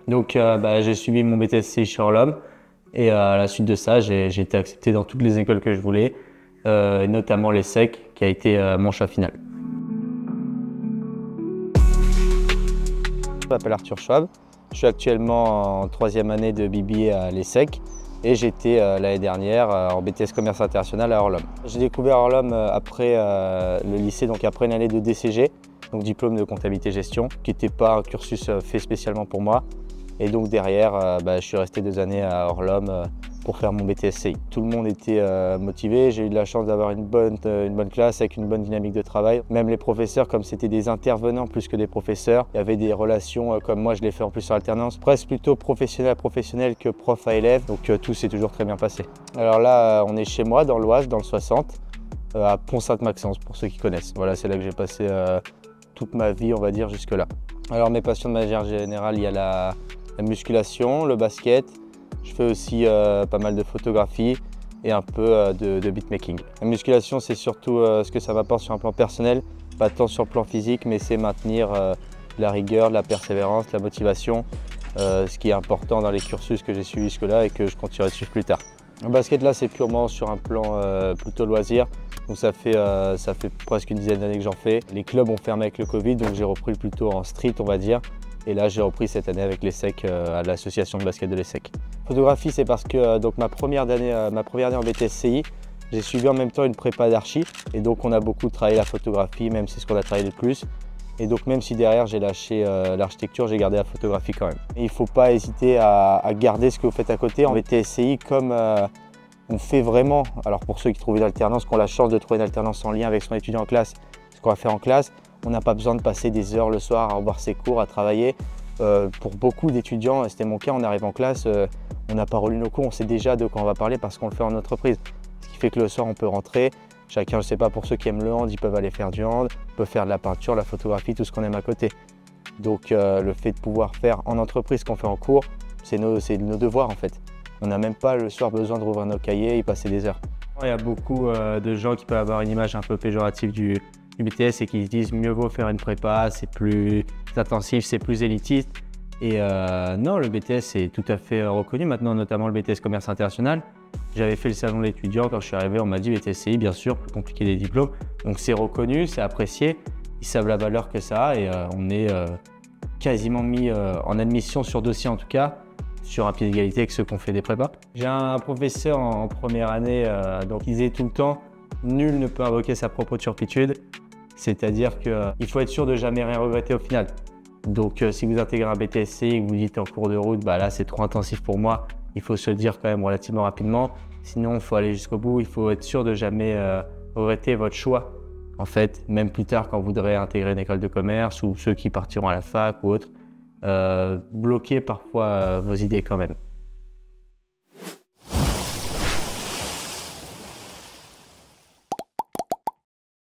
Donc j'ai suivi mon BTSC chez Orlom et à la suite de ça, j'ai été accepté dans toutes les écoles que je voulais, notamment l'ESSEC qui a été mon choix final. Je m'appelle Arthur Schwab, je suis actuellement en 3e année de BBA à l'ESSEC et j'étais l'année dernière en BTS Commerce International à Orlom. J'ai découvert Orlom après le lycée, donc après une année de DCG, donc diplôme de comptabilité gestion, qui n'était pas un cursus fait spécialement pour moi. Et donc derrière, je suis resté 2 années à Orlom pour faire mon BTSCI. Tout le monde était motivé, j'ai eu de la chance d'avoir une bonne classe avec une bonne dynamique de travail. Même les professeurs, comme c'était des intervenants plus que des professeurs, il y avait des relations comme moi je l'ai fait en plus sur alternance, presque plutôt professionnel à professionnel que prof à élève, donc tout s'est toujours très bien passé. Alors là, on est chez moi dans l'Oise, dans le 60, à Pont-Sainte-Maxence pour ceux qui connaissent. Voilà, c'est là que j'ai passé toute ma vie, on va dire, jusque-là. Alors mes passions de manière générale, il y a la musculation, le basket. Je fais aussi pas mal de photographie et un peu de beatmaking. La musculation, c'est surtout ce que ça m'apporte sur un plan personnel, pas tant sur le plan physique, mais c'est maintenir la rigueur, la persévérance, la motivation, ce qui est important dans les cursus que j'ai suivis jusque-là et que je continuerai de suivre plus tard. Le basket, là, c'est purement sur un plan plutôt loisir. Donc ça fait presque une dizaine d'années que j'en fais. Les clubs ont fermé avec le Covid, donc j'ai repris plutôt en street, on va dire. Et là, j'ai repris cette année avec l'ESSEC, à l'association de basket de l'ESSEC. Photographie, c'est parce que donc ma première année en BTSCI, j'ai suivi en même temps une prépa d'archi. Et donc, on a beaucoup travaillé la photographie, même si c'est ce qu'on a travaillé le plus. Et donc, même si derrière, j'ai lâché l'architecture, j'ai gardé la photographie quand même. Et il ne faut pas hésiter à garder ce que vous faites à côté. En BTSCI, comme on fait vraiment, alors pour ceux qui trouvent une alternance, qui ont la chance de trouver une alternance en lien avec son étudiant en classe, ce qu'on va faire en classe, on n'a pas besoin de passer des heures le soir à revoir ses cours, à travailler. Pour beaucoup d'étudiants, c'était mon cas, on arrive en classe, on n'a pas relu nos cours, on sait déjà de quoi on va parler parce qu'on le fait en entreprise. Ce qui fait que le soir, on peut rentrer. Chacun, je ne sais pas, pour ceux qui aiment le hand, ils peuvent aller faire du hand, ils peuvent faire de la peinture, la photographie, tout ce qu'on aime à côté. Donc le fait de pouvoir faire en entreprise ce qu'on fait en cours, c'est nos devoirs en fait. On n'a même pas le soir besoin de rouvrir nos cahiers et y passer des heures. Il y a beaucoup de gens qui peuvent avoir une image un peu péjorative du BTS et qui se disent mieux vaut faire une prépa, c'est plus intensif, c'est plus élitiste. Et non, le BTS est tout à fait reconnu maintenant, notamment le BTS Commerce International. J'avais fait le salon de l'étudiant, quand je suis arrivé, on m'a dit BTSCI, bien sûr, plus compliqué des diplômes. Donc c'est reconnu, c'est apprécié, ils savent la valeur que ça a et on est quasiment mis en admission sur dossier en tout cas, sur un pied d'égalité avec ceux qui ont fait des prépas. J'ai un professeur en première année, donc il disait tout le temps « nul ne peut invoquer sa propre turpitude », c'est-à-dire qu'il faut être sûr de jamais rien regretter au final. Donc si vous intégrez un BTSC et que vous dites en cours de route, là c'est trop intensif pour moi, il faut se le dire quand même relativement rapidement, sinon il faut aller jusqu'au bout, il faut être sûr de jamais regretter votre choix. En fait, même plus tard quand vous voudrez intégrer une école de commerce ou ceux qui partiront à la fac ou autre, bloquez parfois vos idées quand même.